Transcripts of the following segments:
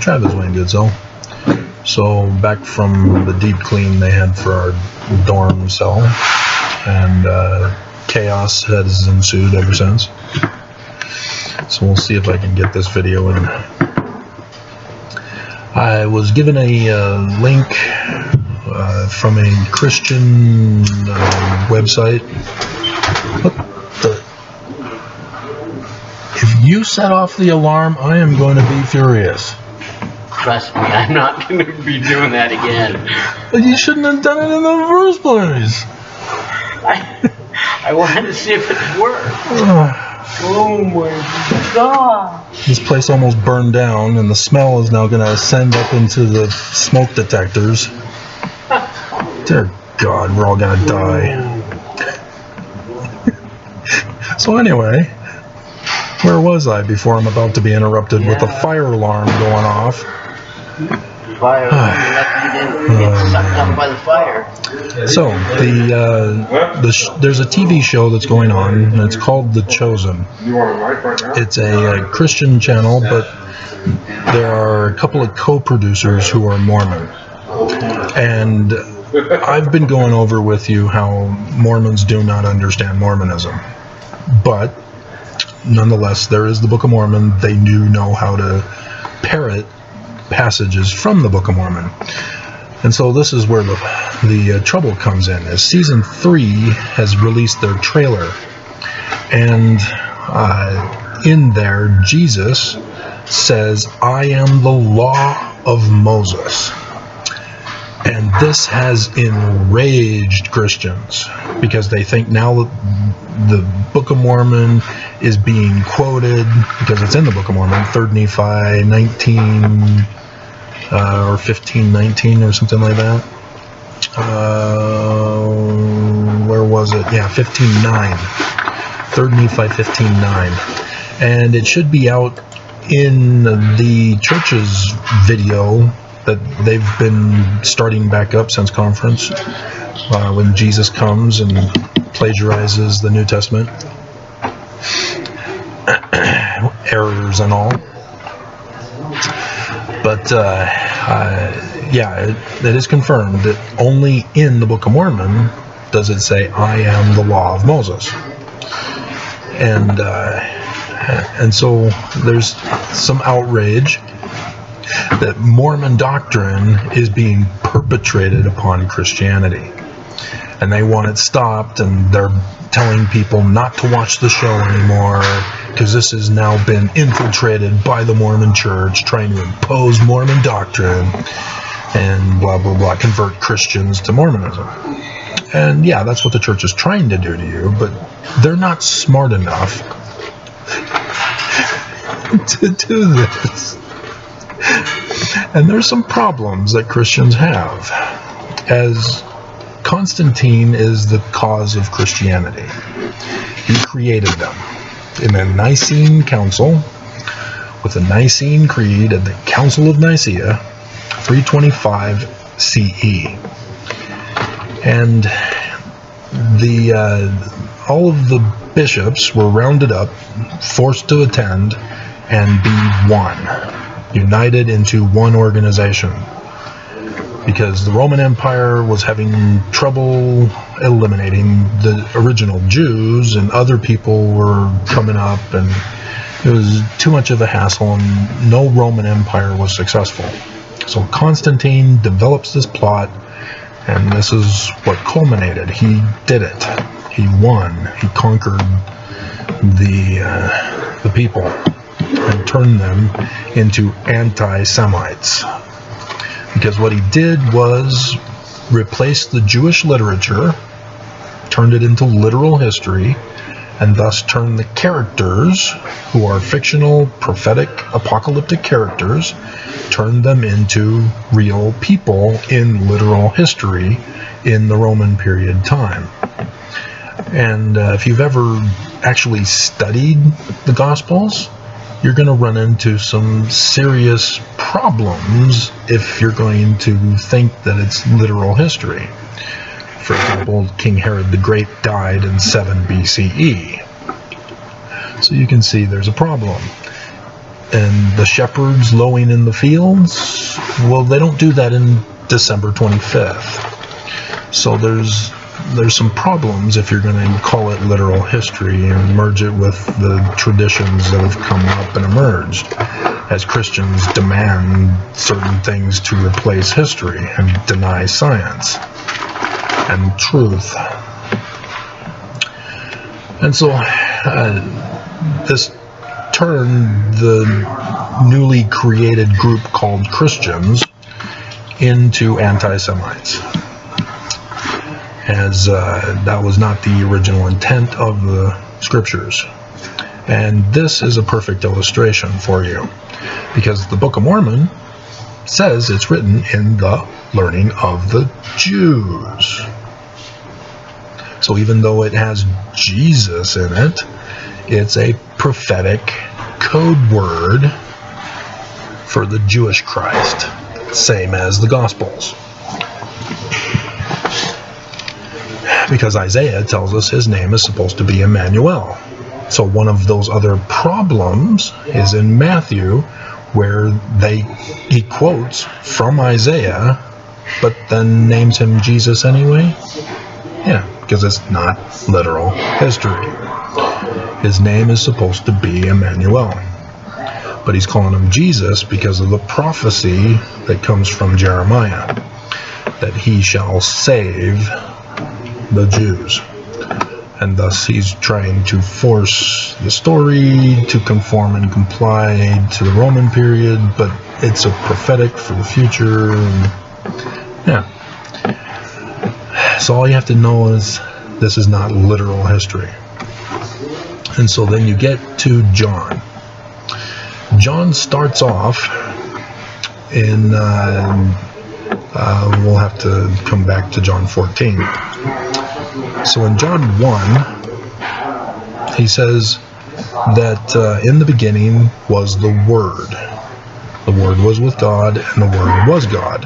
Travis Wayne did so. So back from the deep clean they had for our dorm cell, and chaos has ensued ever since. So we'll see if I can get this video in. I was given a link from a Christian website. What the? If you set off the alarm, I am going to be furious. Trust me, I'm not going to be doing that again. But you shouldn't have done it in the first place. I wanted to see if it worked. Oh my God. This place almost burned down, and the smell is now going to ascend up into the smoke detectors. Dear God, we're all going to die. So anyway, where was I before I'm about to be interrupted with a fire alarm going off? Fire. You didn't get sucked up by the fire. So there's a TV show that's going on, and it's called The Chosen. It's a Christian channel, but there are a couple of co-producers who are Mormon. And I've been going over with you how Mormons do not understand Mormonism. But nonetheless, there is the Book of Mormon. They do know how to parrot passages from the Book of Mormon. And so this is where the trouble comes in, is season 3 has released their trailer, and in there Jesus says, "I am the law of Moses." And this has enraged Christians because they think now that the Book of Mormon is being quoted, because it's in the Book of Mormon, 3 Nephi 19 or 15:19 or something like that. Where was it? Yeah, 15:9. 3 Nephi 15:9. And it should be out in the church's video that they've been starting back up since conference, when Jesus comes and plagiarizes the New Testament. Errors and all. But it is confirmed that only in the Book of Mormon does it say, "I am the law of Moses." And so there's some outrage that Mormon doctrine is being perpetrated upon Christianity, and they want it stopped, and they're telling people not to watch the show anymore because this has now been infiltrated by the Mormon Church trying to impose Mormon doctrine and blah blah blah, convert Christians to Mormonism. And yeah, that's what the church is trying to do to you, but they're not smart enough to do this. And there's some problems that Christians have, as Constantine is the cause of Christianity. He created them in a Nicene Council with a Nicene Creed at the Council of Nicaea, 325 CE. And all of the bishops were rounded up, forced to attend, and be one, united into one organization, because the Roman Empire was having trouble eliminating the original Jews, and other people were coming up, and it was too much of a hassle, and no Roman Empire was successful. So Constantine develops this plot, and this is what culminated. He did it. He won. He conquered the people and turned them into anti-Semites. Because what he did was replace the Jewish literature, turned it into literal history, and thus turned the characters, who are fictional, prophetic, apocalyptic characters, turned them into real people in literal history in the Roman period time. And if you've ever actually studied the Gospels, you're going to run into some serious problems if you're going to think that it's literal history. For example, King Herod the Great died in 7 BCE. So you can see there's a problem. And the shepherds lowing in the fields, well, they don't do that in December 25th. So there's some problems if you're going to call it literal history and merge it with the traditions that have come up and emerged as Christians demand certain things to replace history and deny science and truth. And so this turned the newly created group called Christians into anti-Semites, as that was not the original intent of the Scriptures. And this is a perfect illustration for you, because the Book of Mormon says it's written in the learning of the Jews. So even though it has Jesus in it, it's a prophetic code word for the Jewish Christ, same as the Gospels. Because Isaiah tells us his name is supposed to be Emmanuel. So one of those other problems is in Matthew, where he quotes from Isaiah, but then names him Jesus anyway. Yeah, because it's not literal history. His name is supposed to be Emmanuel. But he's calling him Jesus because of the prophecy that comes from Jeremiah, that he shall save the Jews. And thus he's trying to force the story to conform and comply to the Roman period, but it's a prophetic for the future. And yeah. So all you have to know is this is not literal history. And so then you get to John. John starts off in, we'll have to come back to John 14. So in John 1, he says that in the beginning was the Word. The Word was with God, and the Word was God.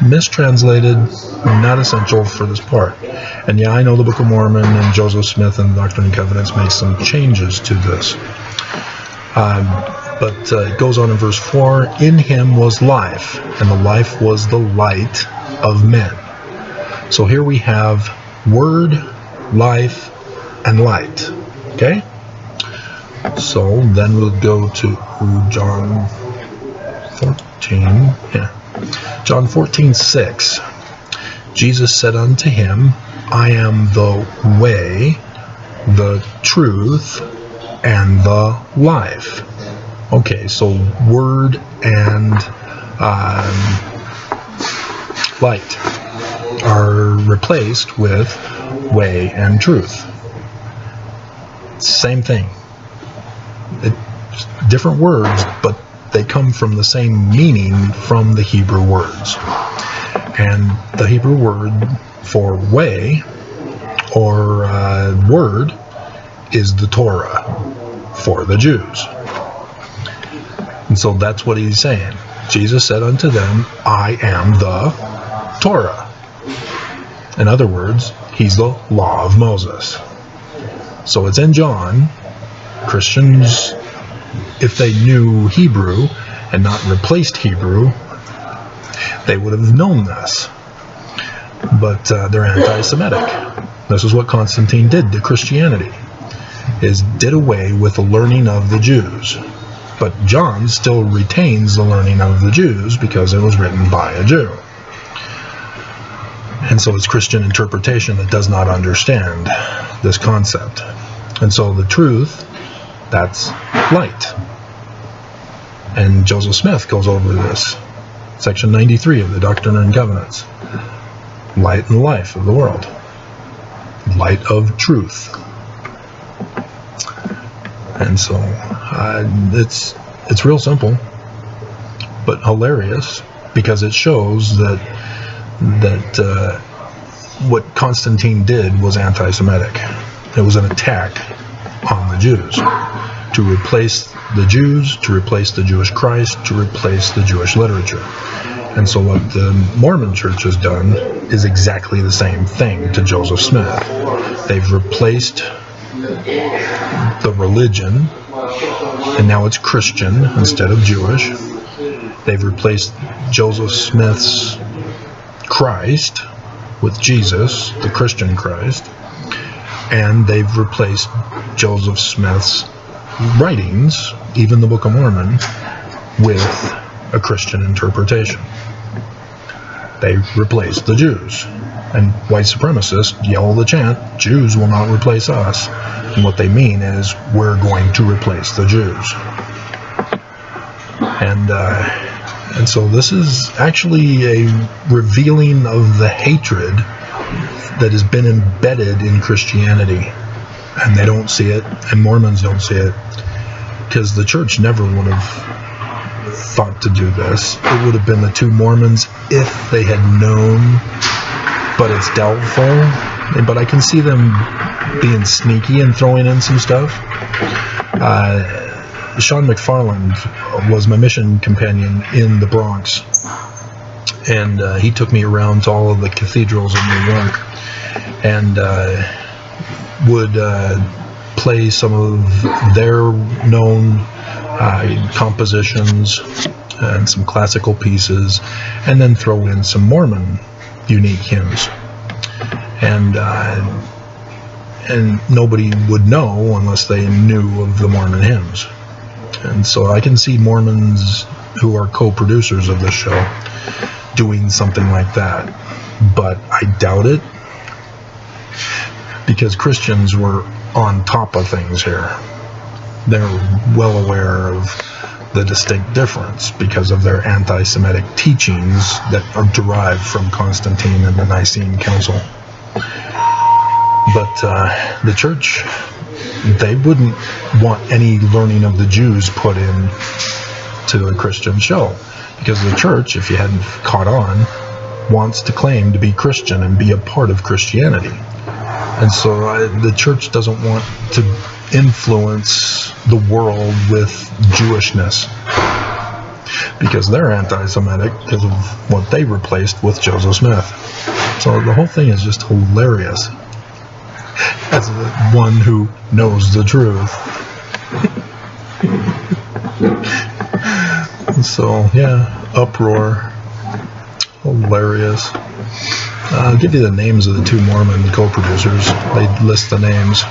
Mistranslated, not essential for this part. And yeah, I know the Book of Mormon and Joseph Smith and the Doctrine and Covenants make some changes to this. But it goes on in verse 4, in him was life, and the life was the light of men. So here we have Word, life, and light. Okay? So then we'll go to John 14. Yeah. John 14:6. Jesus said unto him, I am the way, the truth, and the life. Okay, so Word and light are replaced with way and truth. Same thing. Different words, but they come from the same meaning from the Hebrew words. And the Hebrew word for way or word is the Torah for the Jews. And so that's what he's saying. Jesus said unto them, I am the Torah. In other words, he's the law of Moses. So it's in John. Christians, if they knew Hebrew and not replaced Hebrew, they would have known this. But they're anti-Semitic. This is what Constantine did to Christianity, is did away with the learning of the Jews. But John still retains the learning of the Jews because it was written by a Jew. And so it's Christian interpretation that does not understand this concept. And so the truth, that's light. And Joseph Smith goes over this. Section 93 of the Doctrine and Covenants. Light and life of the world. Light of truth. And so it's real simple, but hilarious, because it shows that what Constantine did was anti-Semitic. It was an attack on the Jews, to replace the Jews, to replace the Jewish Christ, to replace the Jewish literature. And so what the Mormon Church has done is exactly the same thing to Joseph Smith. They've replaced the religion and now it's Christian instead of Jewish. They've replaced Joseph Smith's Christ with Jesus, the Christian Christ, and they've replaced Joseph Smith's writings, even the Book of Mormon, with a Christian interpretation. They replaced the Jews. And white supremacists yell the chant, Jews will not replace us. And what they mean is, we're going to replace the Jews. And so this is actually a revealing of the hatred that has been embedded in Christianity. And they don't see it, and Mormons don't see it, because the church never would have thought to do this. It would have been the two Mormons if they had known, but it's doubtful. But I can see them being sneaky and throwing in some stuff. Sean McFarland was my mission companion in the Bronx, and he took me around to all of the cathedrals in New York, and would play some of their known compositions and some classical pieces, and then throw in some Mormon unique hymns. And nobody would know unless they knew of the Mormon hymns. And so I can see Mormons who are co-producers of this show doing something like that. But I doubt it, because Christians were on top of things here. They're well aware of the distinct difference because of their anti-Semitic teachings that are derived from Constantine and the Nicene Council. But the church, they wouldn't want any learning of the Jews put in to a Christian show, because the church, if you hadn't caught on, wants to claim to be Christian and be a part of Christianity. And so the church doesn't want to influence the world with Jewishness, because they're anti-Semitic because of what they replaced with Joseph Smith. So the whole thing is just hilarious, as the one who knows the truth. So yeah, uproar, hilarious. I'll give you the names of the two Mormon co-producers. They list the names.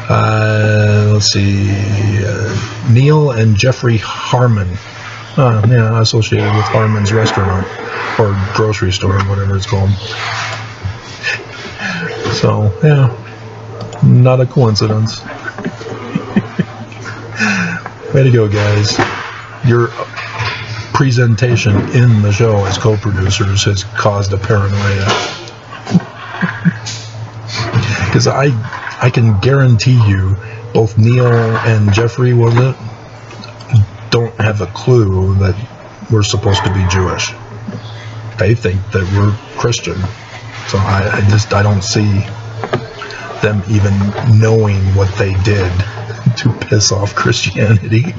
Let's see, Neil and Jeffrey Harmon. Yeah, associated with Harmon's restaurant or grocery store, whatever it's called. So yeah, not a coincidence. Way to go, guys. Your presentation in the show as co-producers has caused a paranoia. Because I can guarantee you both Neil and Jeffrey, was it, don't have a clue that we're supposed to be Jewish. They think that we're Christian. So I don't see them even knowing what they did to piss off Christianity.